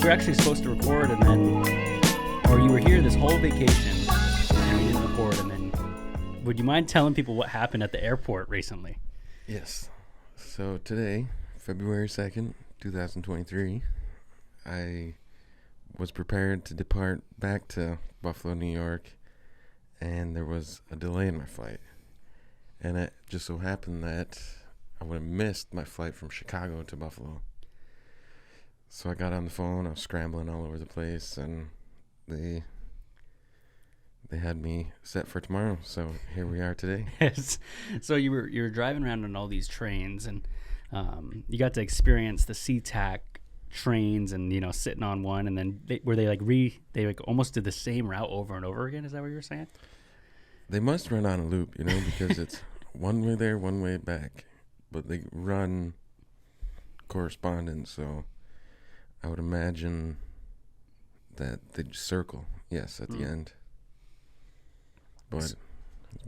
were actually supposed to record, and then, or you were here this whole vacation, and we didn't record, and then, would you mind telling people what happened at the airport recently? Yes. So today, February 2nd, 2023, I was prepared to depart back to Buffalo, New York, and there was a delay in my flight. And it just so happened that I would have missed my flight from Chicago to Buffalo. So I got on the phone, I was scrambling all over the place, and they had me set for tomorrow. So here we are today. So you were driving around on all these trains, and you got to experience the SeaTac trains, and sitting on one, and then they almost did the same route over and over again. Is that what you were saying? They must run on a loop, because it's one way there, one way back, but they run correspondence. So I would imagine that they circle, yes, at the end. But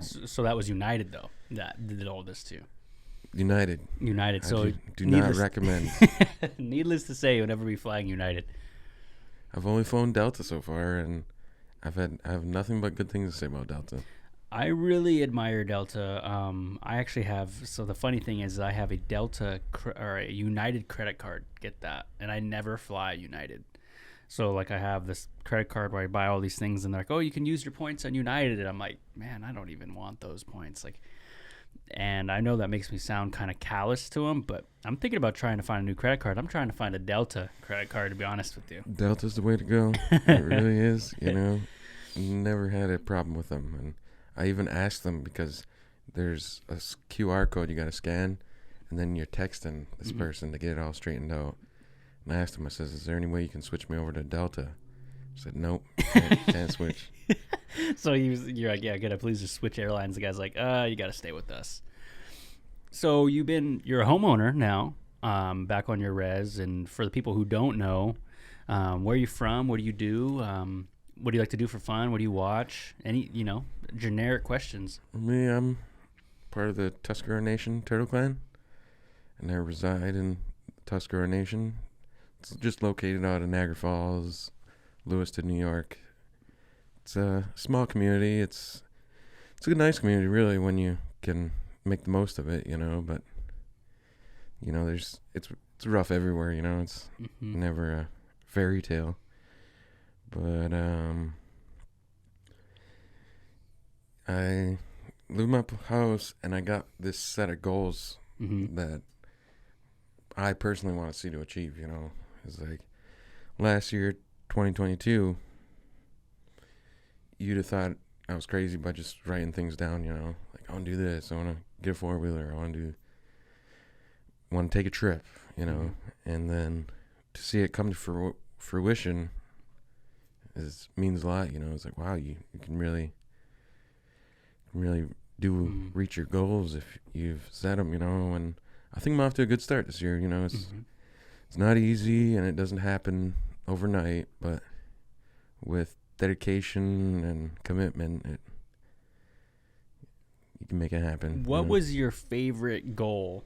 so that was United, though, that did all this too. United. So do not recommend. Needless to say, whenever we flying United. I've only flown Delta so far, and I have nothing but good things to say about Delta. I really admire Delta. I actually have. So the funny thing is, I have a Delta or a United credit card. Get that? And I never fly United. So I have this credit card where I buy all these things, and they're like, "Oh, you can use your points on United." And I'm like, "Man, I don't even want those points." And I know that makes me sound kind of callous to them, but I'm thinking about trying to find a new credit card. I'm trying to find a Delta credit card, to be honest with you. Delta's the way to go. It really is. Never had a problem with them, and I even asked them because there's a QR code you got to scan, and then you're texting this person to get it all straightened out. And I asked him, I says, "Is there any way you can switch me over to Delta?" I said, "Nope, can't switch." So you're like, "Yeah, gotta please just switch airlines." The guy's like, "You gotta stay with us." So you're a homeowner now, back on your res. And for the people who don't know, where are you from? What do you do? What do you like to do for fun? What do you watch? Any, generic questions. Me, I'm part of the Tuscarora Nation Turtle Clan, and I reside in Tuscarora Nation. It's just located out of Niagara Falls, Lewiston, New York. It's a small community. It's a nice community, really, when you can make the most of it, But it's rough everywhere, It's never a fairy tale. But I live in my house, and I got this set of goals that I personally want to see to achieve. It's like last year, 2022. You'd have thought I was crazy by just writing things down, I want to do this, I want to get a 4-wheeler, I want to take a trip, and then to see it come to fruition means a lot, It's like, wow, you can really reach your goals if you've set them, and I think I'm off to a good start this year, It's not easy, and it doesn't happen overnight, but with dedication and commitment, you can make it happen. What was your favorite goal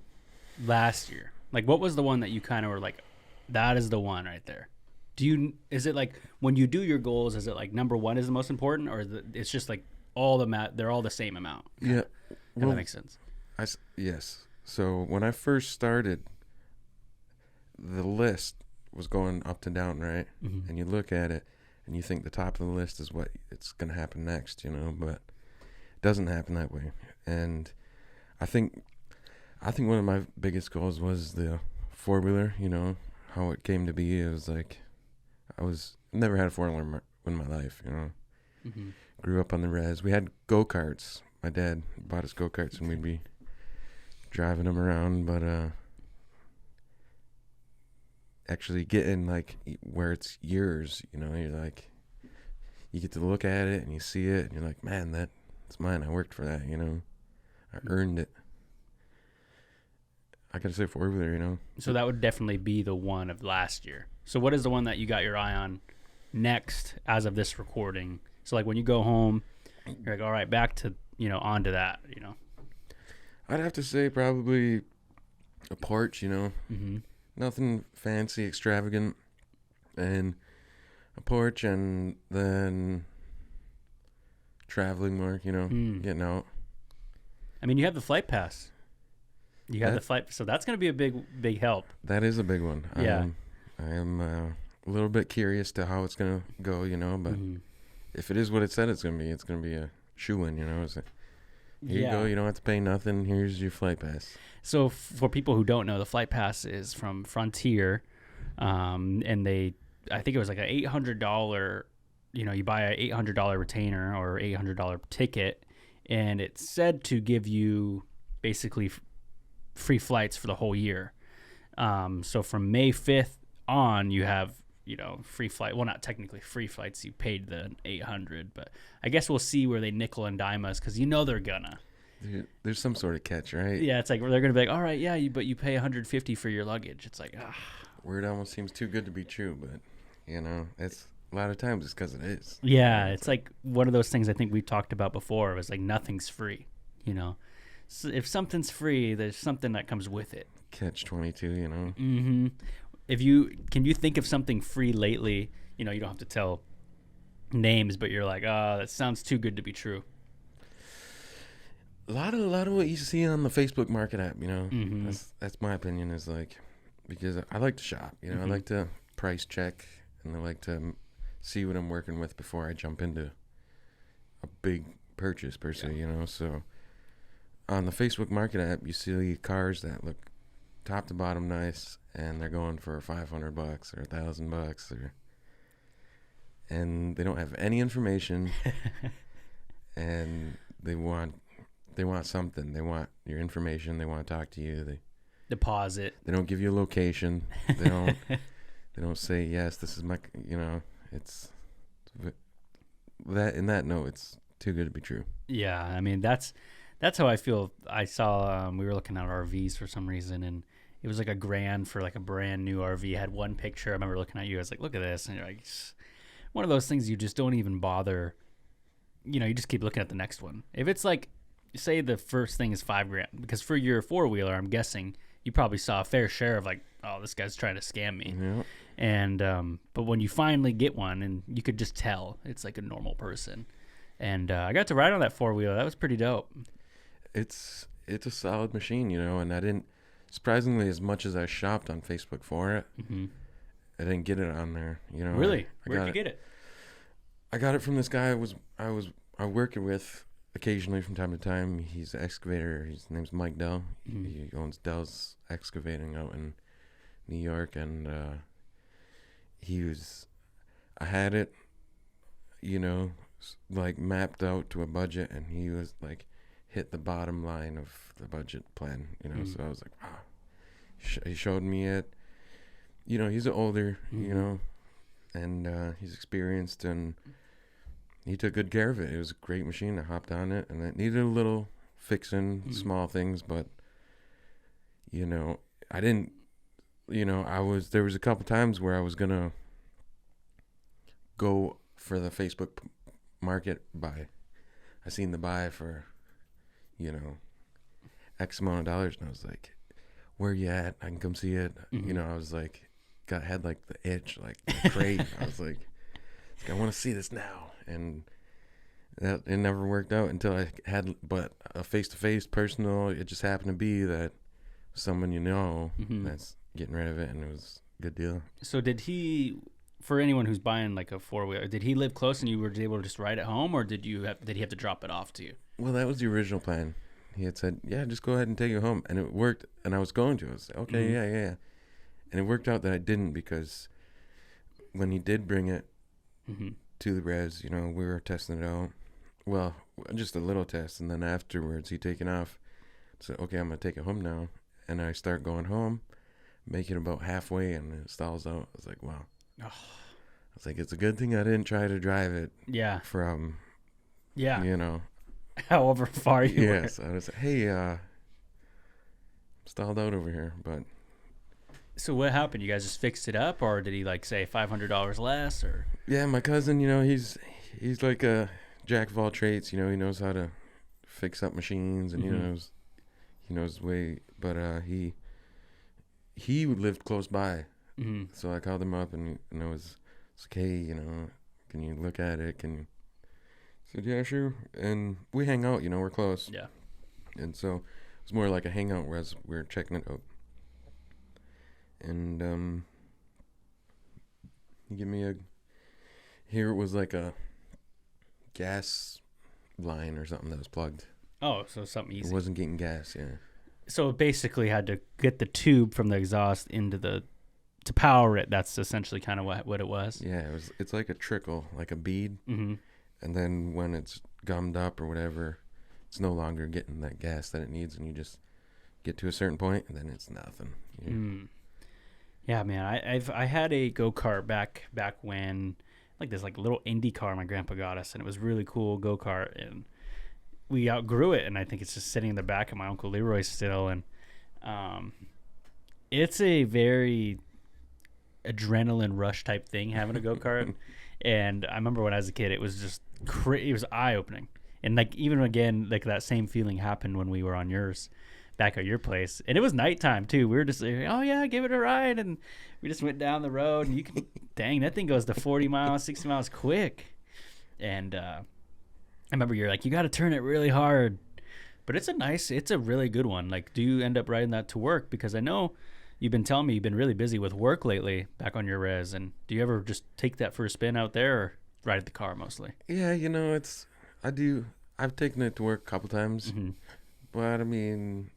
last year? What was the one that you kind of were like, that is the one right there? Is it when you do your goals, is it number one is the most important, or it's just they're all the same amount? Yeah. That makes sense. Yes. So when I first started, the list was going up to down, right? Mm-hmm. And you look at it, and you think the top of the list is what it's going to happen next, but it doesn't happen that way. And I think one of my biggest goals was the 4-wheeler, how it came to be. It was never had a 4-wheeler in my life, Grew up on the res. We had go-karts. My dad bought us go-karts, and we'd be driving them around, but actually getting where it's yours, you're you get to look at it and you see it and you're like, man, that's mine. I worked for that, I earned it. I gotta say 4-wheeler, So that would definitely be the one of last year. So what is the one that you got your eye on next as of this recording? So when you go home, you're like, all right, back to, on to that, I'd have to say probably a Porsche, Mm-hmm. Nothing fancy, extravagant. and a porch, and then traveling more, getting out. I mean, you have the flight pass. You have the flight, so that's going to be a big help. That is a big one. Yeah. I am a little bit curious to how it's going to go, but if it is what it said it's going to be a shoo-in, It's like, here you go, you don't have to pay nothing. Here's your flight pass. So for people who don't know, the flight pass is from Frontier, and I think it was like an $800, you buy an $800 retainer or $800 ticket, and it's said to give you basically free flights for the whole year. So from May 5th on, you have, free flight. Well, not technically free flights. You paid the $800, but I guess we'll see where they nickel and dime us, because they're gonna. There's some sort of catch, right? Yeah, it's like they're gonna be like, all right, yeah, but you pay $150 for your luggage. It's like, Word almost seems too good to be true, but it's a lot of times it's because it is. Yeah, it's like one of those things I think we talked about before. It was like nothing's free, So if something's free, there's something that comes with it. Catch-22, Mm-hmm. Can you think of something free lately? You don't have to tell names, but you're like, that sounds too good to be true. A lot of what you see on the Facebook Market app, Mm-hmm. that's my opinion, is like, because I like to shop, I like to price check, and I like to see what I'm working with before I jump into a big purchase per se, So on the Facebook Market app, you see cars that look top to bottom nice, and they're going for $500 or $1,000, and they don't have any information, and they want something. They want your information. They want to talk to you. They deposit. They don't give you a location. They don't. They don't say, yes, this is my. It's that. In that note, it's too good to be true. Yeah, I mean that's how I feel. I saw we were looking at RVs for some reason, and it was like $1,000 for like a brand new RV. It had one picture. I remember looking at you. I was like, look at this, and you're like, it's one of those things you just don't even bother. You just keep looking at the next one. If it's like, say the first thing is $5,000, because for your four-wheeler, I'm guessing you probably saw a fair share of like, oh, this guy's trying to scam me. Yeah. And but when you finally get one, and you could just tell it's like a normal person. And I got to ride on that four-wheeler. That was pretty dope. It's a solid machine, and I didn't, surprisingly, as much as I shopped on Facebook for it, I didn't get it on there. Really? Where'd you get it? I got it from this guy I work with occasionally from time to time. He's an excavator. His name's Mike Dell. He owns Dell's Excavating out in New York, and I had it, like mapped out to a budget, and he was like hit the bottom line of the budget plan, so I was like, wow. He showed me it. He's older, and he's experienced, and he took good care of it. It was a great machine. I hopped on it, and it needed a little fixing, small things, but I didn't, there was a couple times where I was gonna go for the Facebook Market buy. I seen the buy for, X amount of dollars, and I was like, where you at? I can come see it. I was like, had like the itch, like the crate. I was like, I want to see this now. And that it never worked out until I had but a face-to-face personal. It just happened to be that someone that's getting rid of it, and it was a good deal. So did he, for anyone who's buying like a four-wheeler, did he live close and you were able to just ride it home, or did he have to drop it off to you? Well, that was the original plan. He had said, yeah, just go ahead and take it home. And it worked, and I was going to. I was like, okay, yeah. And it worked out that I didn't, because when he did bring it to the res, we were testing it out. Well, just a little test, and then afterwards he taken off. So, okay, I'm going to take it home now. And I start going home, make it about halfway, and it stalls out. I was like, wow. Oh. I was like, it's a good thing I didn't try to drive it from, however far you were. Yes, I was like, hey, stalled out over here, but... So what happened? You guys just fixed it up, or did he like say $500 less, or? Yeah, my cousin, he's like a jack of all trades. He knows how to fix up machines, and he knows way. But he lived close by, So I called him up and it was okay, can you look at it? He said, yeah, sure. And we hang out, we're close. Yeah. And so it's more like a hangout, whereas we're checking it out. And he gave me here it was like a gas line or something that was plugged. Oh, so something easy. It wasn't getting gas, yeah. So it basically had to get the tube from the exhaust to power it. That's essentially kind of what it was. Yeah, it's like a trickle, like a bead. Mm-hmm. And then when it's gummed up or whatever, it's no longer getting that gas that it needs, and you just get to a certain point, and then it's nothing. Yeah, man. I had a go-kart back when, like this like little Indy car my grandpa got us, and it was really cool go-kart, and we outgrew it, and I think it's just sitting in the back of my Uncle Leroy still, and it's a very adrenaline rush type thing having a go-kart. And I remember when I was a kid, it was just it was eye-opening. And like even again, like that same feeling happened when we were on yours, back at your place. And it was nighttime too. We were just like, oh yeah, give it a ride. And we just went down the road, and you can, dang, that thing goes to 40 miles, 60 miles quick. And I remember you're like, you got to turn it really hard. But it's a really good one. Like, do you end up riding that to work? Because I know you've been telling me you've been really busy with work lately back on your res. And do you ever just take that for a spin out there, or ride the car mostly? Yeah, I do. I've taken it to work a couple times. Mm-hmm. But I mean,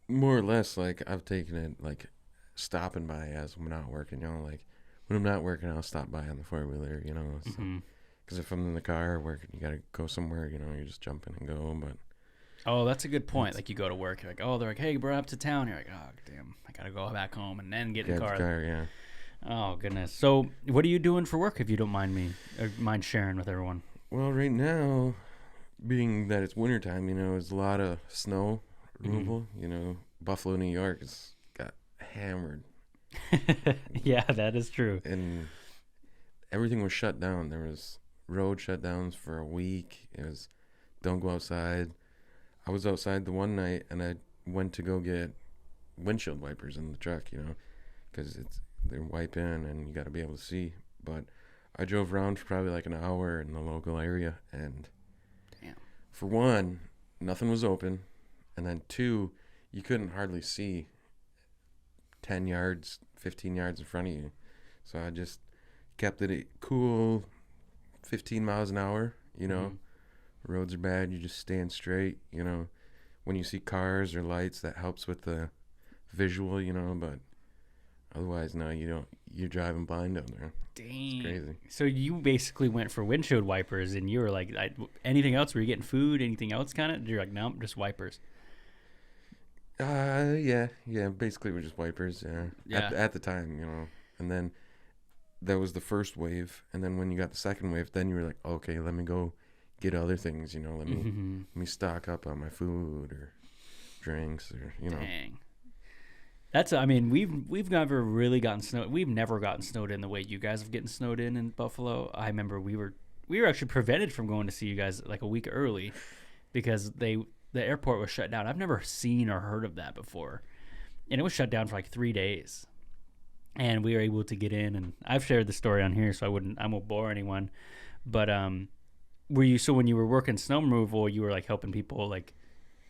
more or less, like I've taken it like stopping by as I'm not working. Like when I'm not working, I'll stop by on the 4-wheeler. So, because if I'm in the car working, you gotta go somewhere. You just jump in and go. But oh, that's a good point. Like you go to work, you're like, oh, they're like, hey, we're up to town. You're like, oh, damn, I gotta go back home and then get in the car. Yeah. Oh goodness. So what are you doing for work, if you don't mind sharing with everyone? Well, right now, being that it's wintertime, there's a lot of snow removal. Buffalo, New York has got hammered. Yeah, that is true. And everything was shut down. There was road shutdowns for a week. It was don't go outside. I was outside the one night, and I went to go get windshield wipers in the truck, because they're wiping and you got to be able to see. But I drove around for probably like an hour in the local area, and damn. For one, nothing was open, and then two, you couldn't hardly see 10 yards, 15 yards in front of you. So I just kept it cool, 15 miles an hour, Roads are bad, you just stand straight, When you see cars or lights, that helps with the visual, but otherwise, no, you don't. You're driving blind out there. Dang. It's crazy. So you basically went for windshield wipers, and you were like, anything else? Were you getting food? Anything else kind of? You're like, no, just wipers. Yeah. Basically, we're just wipers. Yeah. At the time, and then that was the first wave, and then when you got the second wave, then you were like, okay, let me go get other things. Let me stock up on my food or drinks or Dang. That's, I mean, we've never really gotten snowed. We've never gotten snowed in the way you guys have gotten snowed in Buffalo. I remember we were actually prevented from going to see you guys like a week early because the airport was shut down. I've never seen or heard of that before, and it was shut down for like 3 days, and we were able to get in. And I've shared the story on here, so I won't bore anyone. But so when you were working snow removal, you were like helping people like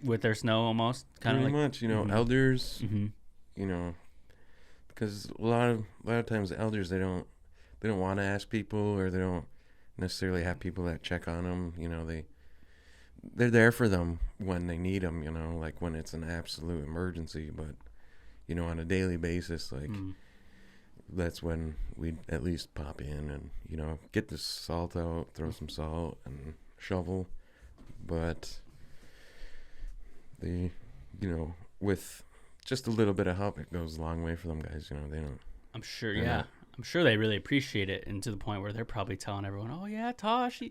with their snow almost kind of pretty like much, elders. Because a lot of times the elders they don't want to ask people, or they don't necessarily have people that check on them. They're there for them when they need them. Like when it's an absolute emergency. But on a daily basis, like that's when we at least pop in and get the salt out, throw some salt and shovel. But with just a little bit of help, it goes a long way for them guys. They don't. I'm sure, yeah. I'm sure they really appreciate it, and to the point where they're probably telling everyone, "Oh yeah, Tosh."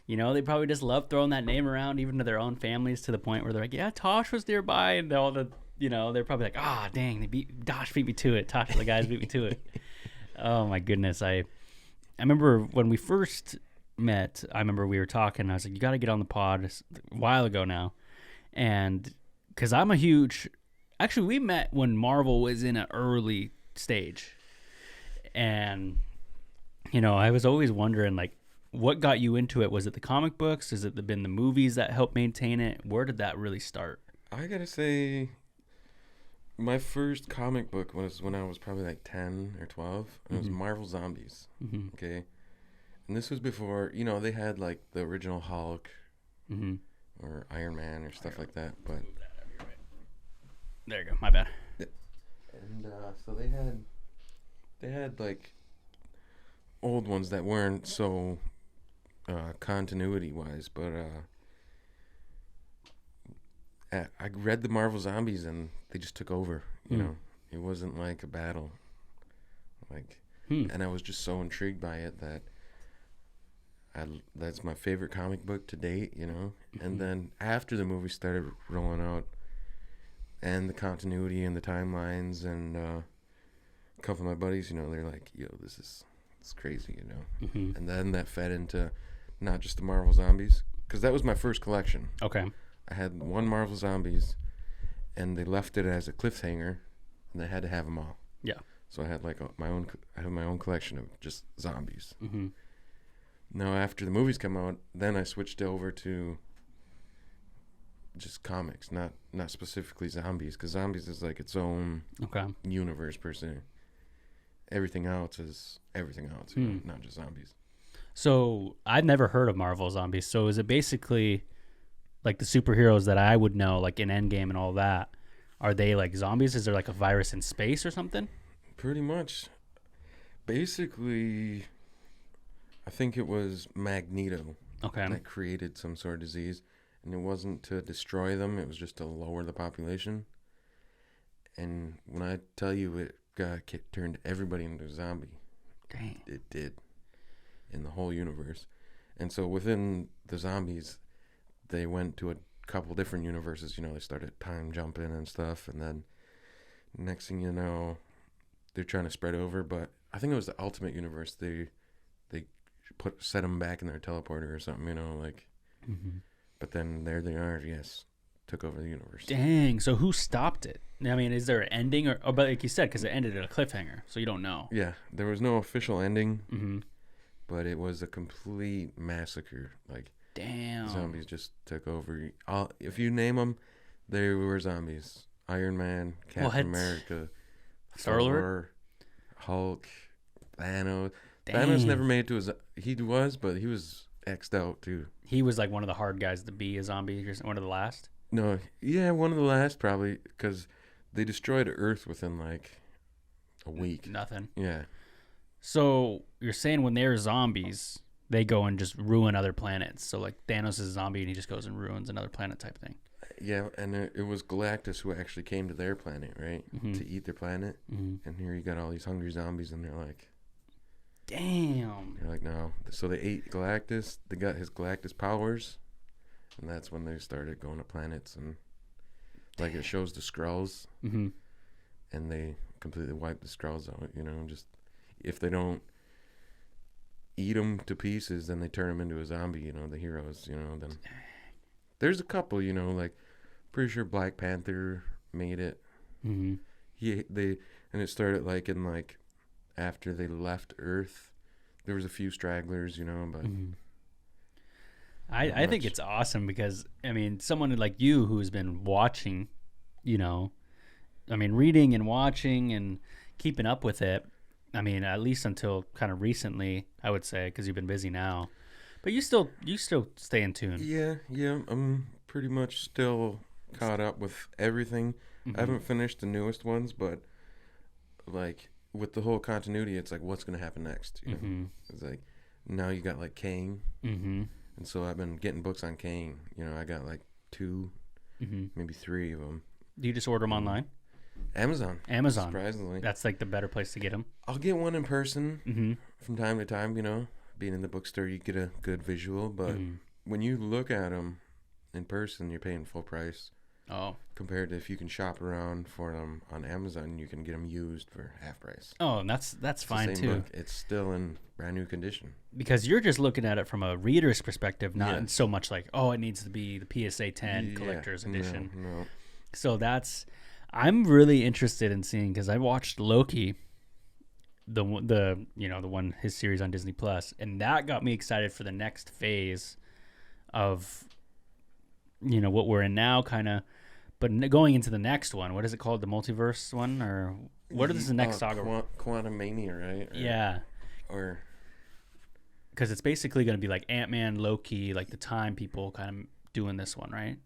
They probably just love throwing that name around, even to their own families, to the point where they're like, "Yeah, Tosh was nearby," and all the, they're probably like, "Ah, dang, Tosh beat me to it. Tosh, the guys beat me to it." Oh my goodness, I remember when we first met. I remember we were talking. I was like, "You got to get on the pod." A while ago now, and because I'm a huge. Actually, we met when Marvel was in an early stage. And I was always wondering, like, what got you into it? Was it the comic books? Has it been the movies that helped maintain it? Where did that really start? I gotta say, my first comic book was when I was probably like 10 or 12. And It was Marvel Zombies. Mm-hmm. Okay. And this was before, they had like the original Hulk or Iron Man or stuff like that. But there you go. My bad. And so they had like old ones that weren't so continuity wise, but I read the Marvel Zombies and they just took over. It wasn't like a battle, and I was just so intrigued by it that that's my favorite comic book to date. And then after the movie started rolling out, and the continuity and the timelines, and a couple of my buddies, they're like, "Yo, it's crazy," And then that fed into not just the Marvel Zombies, because that was my first collection. Okay. I had one Marvel Zombies, and they left it as a cliffhanger, and they had to have them all. Yeah. So I had like my own collection of just zombies. Mm-hmm. Now after the movies come out, then I switched over to just comics, not specifically zombies, because zombies is like its own universe per se. Everything else is everything else, not just zombies. So I've never heard of Marvel Zombies. So is it basically like the superheroes that I would know, like in Endgame and all that? Are they like zombies? Is there like a virus in space or something? Pretty much. Basically, I think it was Magneto that created some sort of disease. And it wasn't to destroy them. It was just to lower the population. And when I tell you it turned everybody into a zombie. Dang. It did. In the whole universe. And so within the zombies, they went to a couple different universes. They started time jumping and stuff. And then next thing you know, they're trying to spread over. But I think it was the Ultimate Universe. They set them back in their teleporter or something, Mm-hmm. But then there they are, took over the universe. Dang. So who stopped it? I mean, is there an ending? Or but like you said, because it ended at a cliffhanger, so you don't know. Yeah, there was no official ending, mm-hmm. but it was a complete massacre. Like, damn. Zombies just took over. If you name them, they were zombies. Iron Man, Captain America, Thor, Hulk, Thanos. Dang. Thanos never made it to his... He was, but he was X'd out, too. He was like one of the hard guys to be a zombie. One of the last? No, yeah, one of the last, probably, because they destroyed Earth within, like, a week. Nothing. Yeah. So, you're saying when they're zombies, they go and just ruin other planets. So, like, Thanos is a zombie and he just goes and ruins another planet type thing. Yeah, and it was Galactus who actually came to their planet, right? Mm-hmm. To eat their planet. Mm-hmm. And here you got all these hungry zombies, and they're like... Damn. They're like, no. So they ate Galactus. They got his Galactus powers. And that's when they started going to planets. And, like, it shows the Skrulls. Mm-hmm. And they completely wiped the Skrulls out, just... If they don't eat them to pieces, then they turn them into a zombie, the heroes, then... There's a couple, like... Pretty sure Black Panther made it. Mm-hmm. And it started, like, in, like... After they left Earth, there was a few stragglers, but... Mm-hmm. I think it's awesome because, I mean, someone like you who's been watching, reading and watching and keeping up with it, at least until kind of recently, I would say, because you've been busy now. But you still stay in tune. Yeah, I'm pretty much still caught up with everything. Mm-hmm. I haven't finished the newest ones, but, like... With the whole continuity, it's like, what's going to happen next? Mm-hmm. It's like, now you got, like, Kang. Mm-hmm. And so I've been getting books on Kang. I got, like, 2, maybe 3 of them. Do you just order them online? Amazon. Surprisingly. That's, like, the better place to get them. I'll get one in person from time to time, Being in the bookstore, you get a good visual. But when you look at them in person, you're paying full price. Oh. Compared to if you can shop around for them on Amazon, you can get them used for half price. Oh, and that's fine the same too. Book. It's still in brand new condition. Because you're just looking at it from a reader's perspective, not so much like, oh, it needs to be the PSA 10 collector's edition. No. So I'm really interested in seeing, because I watched Loki, the the one, his series on Disney Plus, and that got me excited for the next phase of what we're in now, kind of. But going into the next one, what is it called? The multiverse one, or what is the next saga? Quantum Mania, right? Yeah. Or because it's basically going to be like Ant-Man, Loki, like the Time people kind of doing this one, right?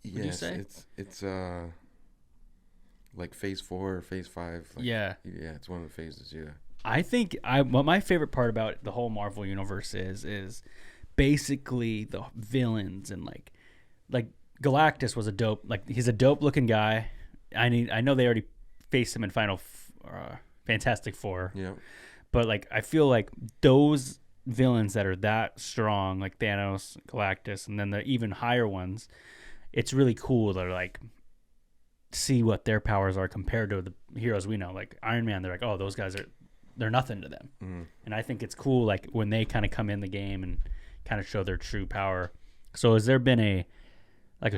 Yes, you say? It's like phase 4 or phase 5. Like, yeah, it's one of the phases. Yeah, I think what my favorite part about the whole Marvel universe is basically the villains, and like Galactus was he's a dope looking guy. I know they already faced him in Fantastic Four. Yeah. But like I feel like those villains that are that strong, like Thanos, Galactus, and then the even higher ones, it's really cool to like see what their powers are compared to the heroes we know. Like Iron Man, they're like, oh, those guys they're nothing to them. Mm. And I think it's cool like when they kind of come in the game and kind of show their true power. So has there been a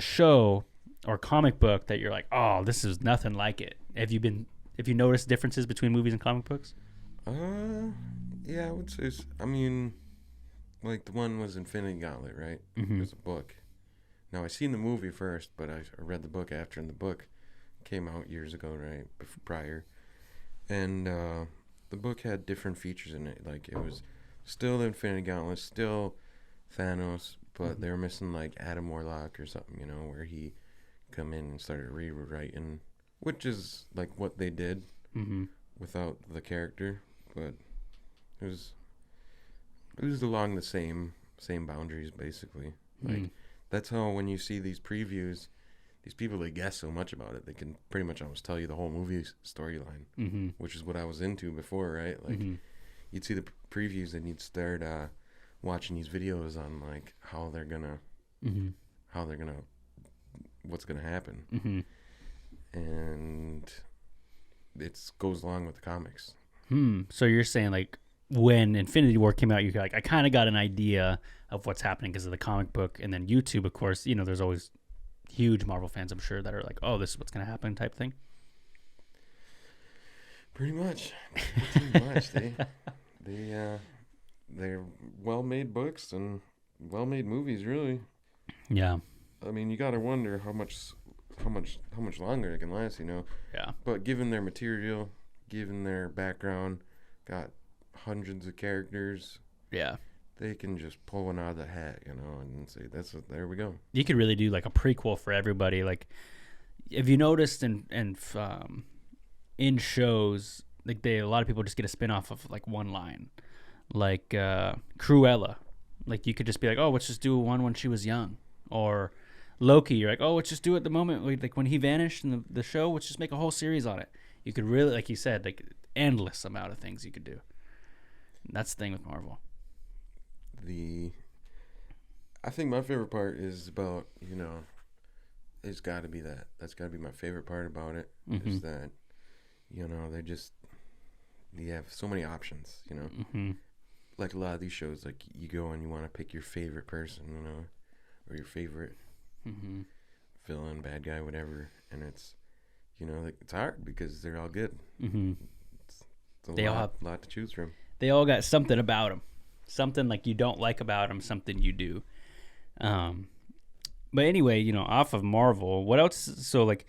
show or comic book that you're like, oh, this is nothing like it? Have you noticed differences between movies and comic books? Yeah, I would say. I mean, like the one was Infinity Gauntlet, right? Mm-hmm. It was a book. Now I seen the movie first, but I read the book after, and the book came out years ago, right? Prior, and the book had different features in it. Like it was still Infinity Gauntlet, still Thanos, but mm-hmm. they were missing like Adam Warlock or something, where he come in and started rewriting, which is like what they did mm-hmm. without the character. But it was along the same boundaries, basically. Like that's how when you see these previews, these people, they guess so much about it, they can pretty much almost tell you the whole movie's storyline, mm-hmm. which is what I was into before, right? Like mm-hmm. you'd see the previews and you'd start watching these videos on like mm-hmm. what's gonna happen, mm-hmm. and it goes along with the comics. So you're saying like when Infinity War came out, you're like, I kind of got an idea of what's happening because of the comic book, and then YouTube, of course, there's always huge Marvel fans, I'm sure, that are like, oh, this is what's going to happen type thing. Pretty much. They're well-made books and well-made movies, really. Yeah. I mean, you got to wonder how much longer it can last, Yeah. But given their material, given their background, got hundreds of characters. Yeah. They can just pull one out of the hat, and say, there we go. You could really do like a prequel for everybody. Like, if you noticed in shows, like a lot of people just get a spin-off of like one line, like Cruella. Like you could just be like, oh, let's just do one when she was young, or Loki. You're like, oh, let's just do it the moment like when he vanished in the show. Let's just make a whole series on it. You could really, like you said, like endless amount of things you could do. And that's the thing with Marvel. I think my favorite part is about, it's got to be that. That's got to be my favorite part about it, mm-hmm. is that, they have so many options, mm-hmm. like a lot of these shows, like you go and you want to pick your favorite person, or your favorite mm-hmm. villain, bad guy, whatever, and it's, like, it's hard because they're all good. Mm-hmm. It's a lot to choose from. They all got something about them. Something like you don't like about them, something you do. But anyway, off of Marvel, what else? So like,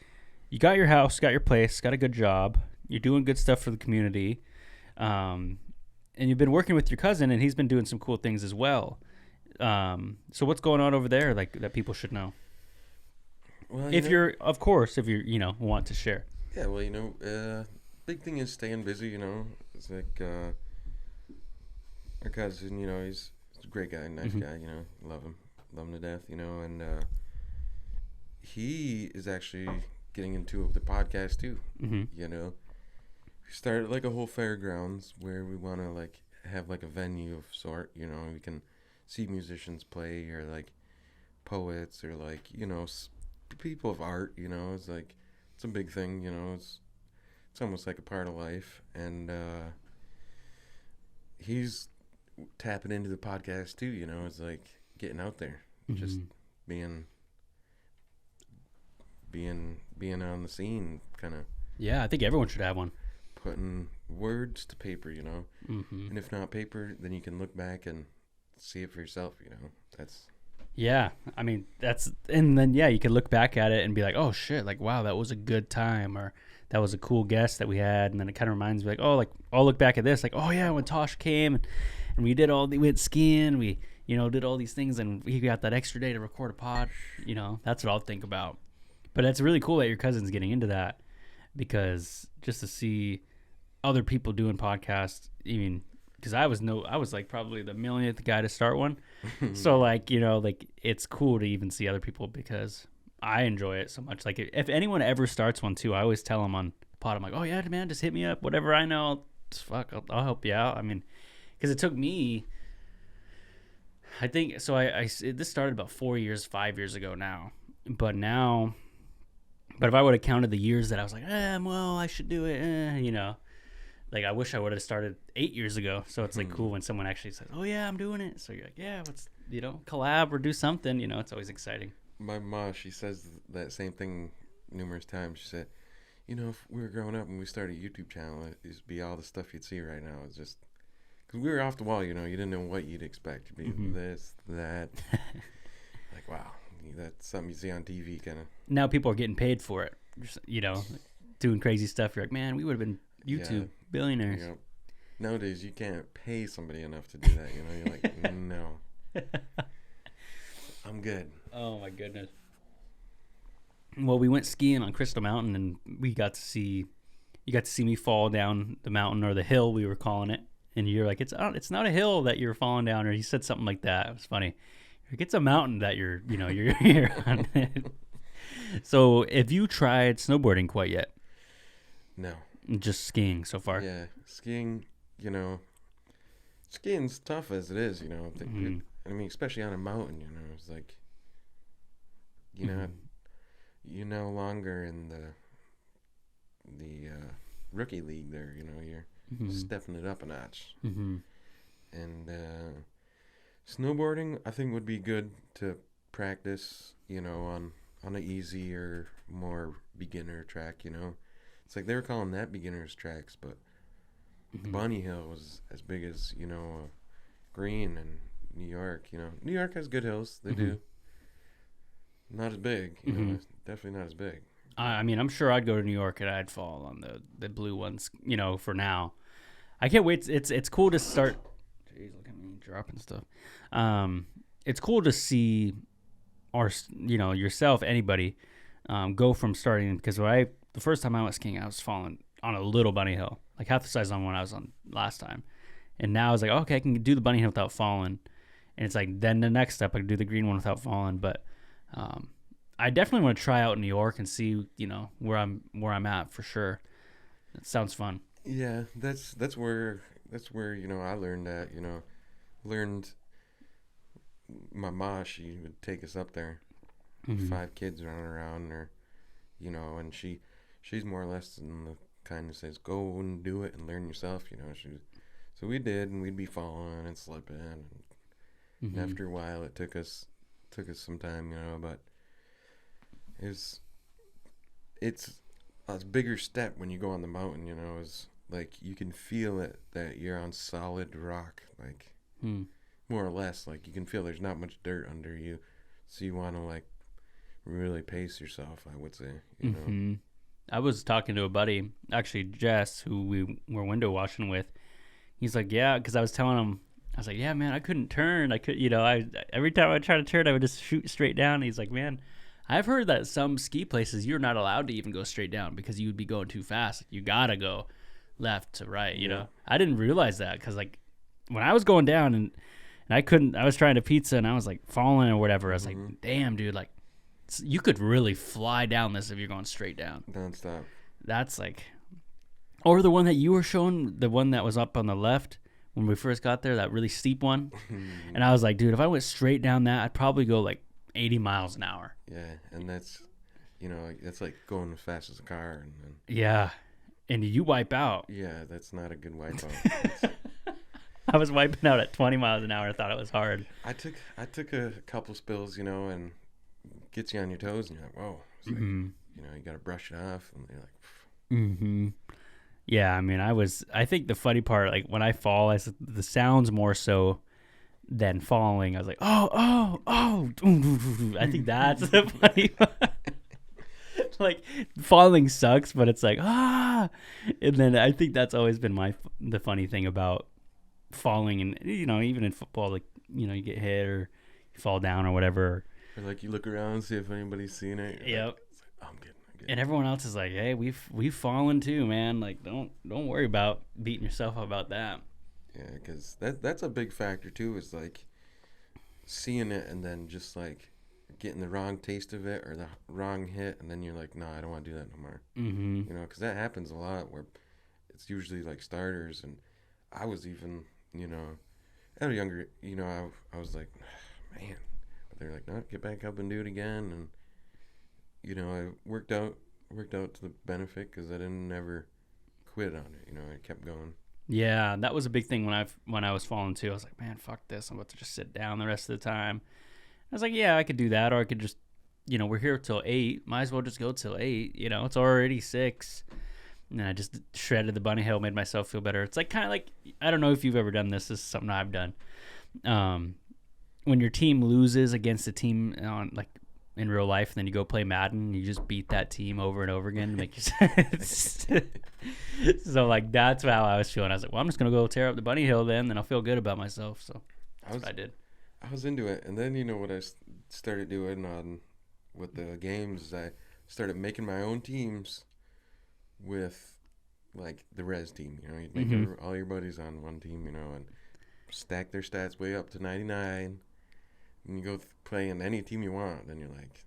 you got your house, got your place, got a good job. You're doing good stuff for the community. And you've been working with your cousin, and he's been doing some cool things as well. So what's going on over there, like that people should know? Well, if you're want to share. Yeah, well, big thing is staying busy. It's like our cousin. He's a great guy, nice mm-hmm. guy. Love him to death. And he is actually getting into the podcast too. Mm-hmm. We started like a whole fairgrounds where we want to like have like a venue of sort. We can see musicians play, or like poets, or like people of art. It's like it's a big thing. It's almost like a part of life, and he's tapping into the podcast too. It's like getting out there, mm-hmm. just being on the scene, kind of. Yeah, I think everyone should have one. Putting words to paper, you know. Mm-hmm. And if not paper, then you can look back and see it for yourself, you know. That's Yeah, I mean and then you could look back at it and be like, oh shit, like wow, that was a good time, or that was a cool guest that we had, and then it kind of reminds me like, oh, like I'll look back at this, like, oh yeah, when Tosh came and we went skiing, we did all these things, and we got that extra day to record a pod, that's what I'll think about. But it's really cool that your cousin's getting into that, because just to see other people doing podcasts, even because I was like probably the millionth guy to start one. So like, like it's cool to even see other people, because I enjoy it so much. Like if anyone ever starts one too, I always tell them on the pod, I'm like, oh yeah, man, just hit me up. Whatever I know, I'll help you out. I mean, because it took me, I think, so this started about 5 years ago now. But if I would have counted the years that I was like, well, I should do it, like I wish I would have started 8 years ago. So it's like cool when someone actually says, oh yeah, I'm doing it. So you're like, yeah, let's, collab or do something, it's always exciting. My mom, she says that same thing numerous times. She said, if we were growing up and we started a YouTube channel, it'd be all the stuff you'd see right now. It's just, because we were off the wall, you didn't know what you'd expect. You'd be this, that. Like, wow, that's something you see on TV kind of. Now people are getting paid for it, doing crazy stuff. You're like, man, we would have been YouTube billionaires. Yep. Nowadays, you can't pay somebody enough to do that. You're like, no, I'm good. Oh my goodness. Well, we went skiing on Crystal Mountain, and you got to see me fall down the mountain, or the hill we were calling it. And you're like, it's not a hill that you're falling down, or he said something like that. It was funny. You're like, it's a mountain that you're on. So, have you tried snowboarding quite yet? No. Just skiing so far? Yeah, skiing's tough as it is, I mean, especially on a mountain, it's like, you're no longer in the rookie league there, you're stepping it up a notch. And snowboarding, I think, would be good to practice, on an easier, more beginner track, It's like they were calling that beginner's tracks, but Bunny Hill was as big as, Green and New York. New York has good hills. They do. Not as big. Definitely not as big. I mean, I'm sure I'd go to New York and I'd fall on the blue ones, for now. I can't wait. It's cool to start. Jeez, look at me dropping stuff. It's cool to see yourself, anybody, go from starting, because the first time I went skiing, I was falling on a little bunny hill, like half the size on one I was on last time. And now I was like, okay, I can do the bunny hill without falling. And it's like, then the next step, I can do the green one without falling. But I definitely want to try out in New York and see, where I'm at for sure. It sounds fun. Yeah, that's where I learned that, learned my ma, she would take us up there. 5 kids running around, or and she's more or less in the kind of says, go and do it and learn yourself, so we did, and we'd be falling and slipping, and after a while it took us some time, but it's a bigger step when you go on the mountain, is like you can feel it, that you're on solid rock, like more or less, like you can feel there's not much dirt under you, so you want to like really pace yourself, I would say. I was talking to a buddy, actually Jess, who we were window washing with. He's like, yeah, because I was telling him, I was like, yeah, man, I couldn't turn. I could, every time I try to turn, I would just shoot straight down. And he's like, man, I've heard that some ski places you're not allowed to even go straight down because you would be going too fast. You gotta go left to right. I didn't realize that, because like when I was going down and I couldn't, I was trying to pizza and I was like falling or whatever. I was like, damn, dude, like you could really fly down this if you're going straight down. Nonstop. That's like, or the one that you were showing, the one that was up on the left when we first got there, that really steep one. And I was like, dude, if I went straight down that, I'd probably go like 80 miles an hour. Yeah, and that's, that's like going as fast as a car. And yeah, and you wipe out. Yeah, that's not a good wipe out. I was wiping out at 20 miles an hour. I thought it was hard. I took a couple spills, and gets you on your toes, and you're like, whoa. It's like, you got to brush it off, and you're like, Yeah, I mean, I think the funny part, like when I fall, the sounds more so than falling. I was like, oh, oh, oh. I think that's the funny part. Like falling sucks, but it's like, ah. And then I think that's always been the funny thing about falling. And, even in football, like, you get hit or you fall down or whatever. Or like you look around and see if anybody's seen it. Yep. Like, oh, I'm good. And everyone else is like, hey, we've fallen too, man. Like, don't worry about beating yourself up about that. Yeah, because that's a big factor too. Is like seeing it and then just like getting the wrong taste of it or the wrong hit, and then you're like, no, I don't want to do that no more. Mm-hmm. Because that happens a lot where it's usually like starters, and I was even, at a younger, I was like, man, but they're like, no, get back up and do it again, and I worked out to the benefit because I didn't never quit on it. I kept going. Yeah, that was a big thing when I was falling too. I was like, man, fuck this. I'm about to just sit down the rest of the time. I was like, yeah, I could do that, or I could just, we're here till 8. Might as well just go till 8. It's already 6. And I just shredded the bunny hill, made myself feel better. It's like kind of like, I don't know if you've ever done this. This is something I've done. When your team loses against a team on like in real life, and then you go play Madden, you just beat that team over and over again to make yourself. So like that's how I was feeling. I was like, well, I'm just gonna go tear up the bunny hill then I'll feel good about myself. So that's what I did. I was into it, and then what I started doing with the games is I started making my own teams with like the res team. You'd make all your buddies on one team, and stack their stats way up to 99. And you go play in any team you want, then you're like,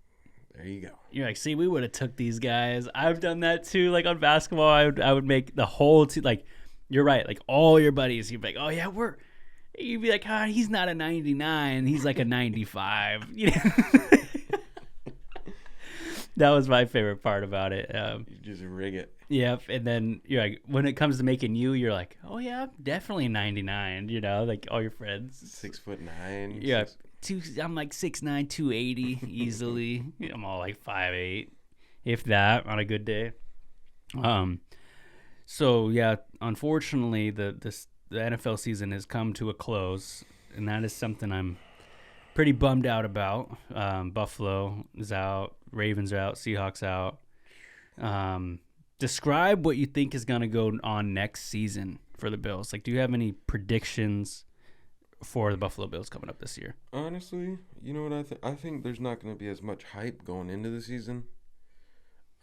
there you go. You're like, see, we would have took these guys. I've done that too. Like on basketball, I would make the whole team. Like, you're right. Like all your buddies, you'd be like, oh yeah, you'd be like, he's not a 99. He's like a 95. That was my favorite part about it. You just rig it. Yep. And then you're like, when it comes to making you're like, oh yeah, definitely 99. Like all your friends. 6'9". Yeah. I'm like 6'9", 280 easily. I'm all like 5'8", if that, on a good day. So yeah, unfortunately, the NFL season has come to a close, and that is something I'm pretty bummed out about. Buffalo is out, Ravens are out, Seahawks out. Describe what you think is going to go on next season for the Bills. Like, do you have any predictions for the Buffalo Bills coming up this year? Honestly, you know what I think there's not going to be as much hype going into the season.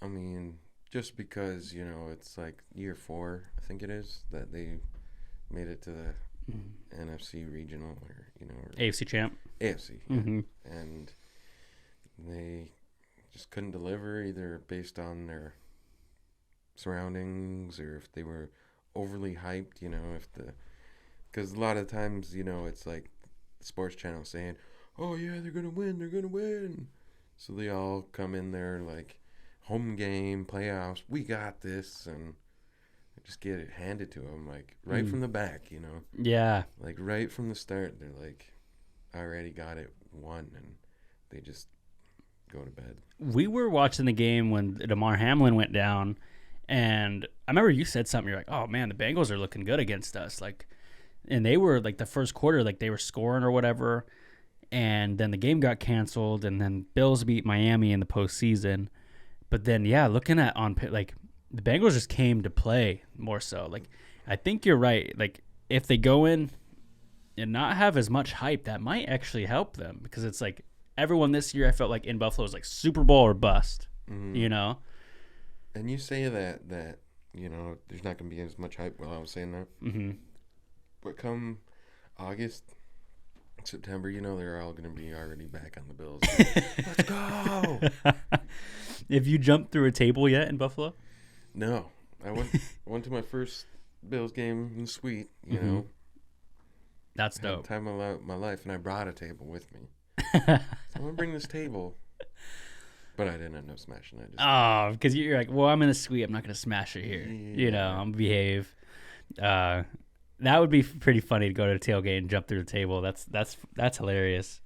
I mean, just because, it's like year 4, I think it is, that they made it to the NFC regional or AFC champ. AFC. Yeah. And they just couldn't deliver, either based on their surroundings or if they were overly hyped, because a lot of times, it's like the sports channel saying, oh, yeah, they're going to win. So they all come in there like home game, playoffs, we got this, and just get it handed to them, like right from the back, Yeah. Like right from the start, they're like, I already got it, won, and they just go to bed. We were watching the game when Damar Hamlin went down, and I remember you said something, you're like, oh, man, the Bengals are looking good against us, like. And they were, like, the first quarter, like, they were scoring or whatever. And then the game got canceled. And then Bills beat Miami in the postseason. But then, yeah, looking at like, the Bengals just came to play more so. Like, I think you're right. Like, if they go in and not have as much hype, that might actually help them. Because it's like, everyone this year, I felt like in Buffalo was like Super Bowl or bust, And you say that, there's not going to be as much hype while I was saying that. Mm-hmm. But come August, September, they're all going to be already back on the Bills. Let's go. Have you jumped through a table yet in Buffalo? No. I went to my first Bills game in suite, That's dope. Time of my life, and I brought a table with me. So I'm going to bring this table. But I didn't end up smashing it. Because you're like, well, I'm in a suite. I'm not going to smash it here. Yeah. I'm going to behave. That would be pretty funny to go to a tailgate and jump through the table. That's hilarious.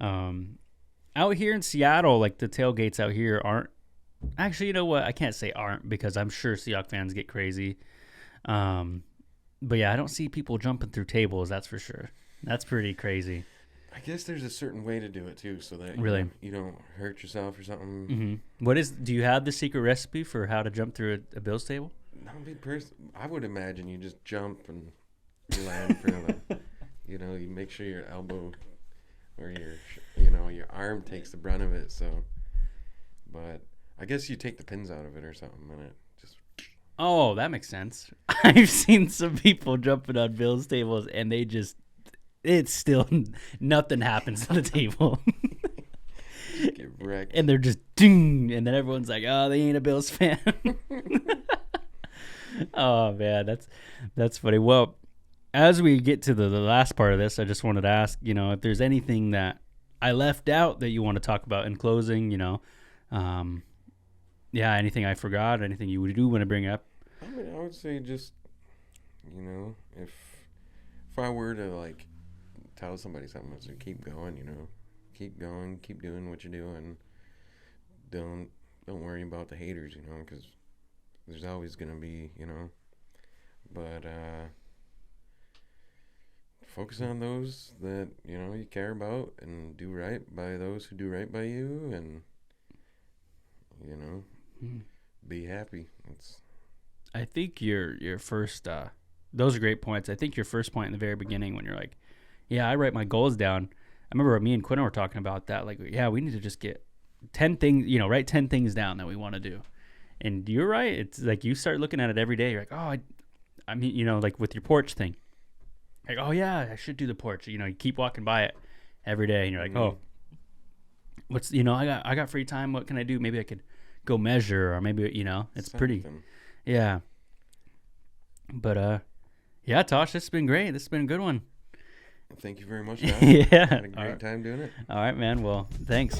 Out here in Seattle, like the tailgates out here aren't. Actually, you know what? I can't say aren't because I'm sure Seahawks fans get crazy. But yeah, I don't see people jumping through tables. That's for sure. That's pretty crazy. I guess there's a certain way to do it too, so that Really, you don't hurt yourself or something. Do you have the secret recipe for how to jump through a bills table? I would imagine you just jump and you land for the, you make sure your elbow or your arm takes the brunt of it. So, but I guess you take the pins out of it or something, and it just. Oh, that makes sense. I've seen some people jumping on bills tables, and it's still nothing happens to the table. Get wrecked. And they're just ding, and then everyone's like, "Oh, they ain't a Bills fan." Oh man, that's funny. Well, as we get to the last part of this, I just wanted to ask, if there's anything that I left out that you want to talk about in closing, anything I forgot, anything you do want to bring up. I mean, I would say just, if I were to like tell somebody something, I'd say keep going, keep going, keep doing what you're doing. Don't worry about the haters, because there's always gonna be, but focus on those that you care about, and do right by those who do right by you, and be happy. I think your first those are great points. I think your first point in the very beginning when you're like, yeah, I write my goals down. I remember me and Quinn were talking about that. Like, yeah, we need to just get 10 things, write 10 things down that we want to do. And you're right. It's like you start looking at it every day. You're like, oh, I mean, like with your porch thing. Like, oh, yeah, I should do the porch. You keep walking by it every day. And you're like, oh, what's, I got free time. What can I do? Maybe I could go measure, or maybe, it's pretty. Yeah. But, yeah, Tosh, this has been great. This has been a good one. Thank you very much. Yeah. Had a great time doing it. All right, man. Well, thanks.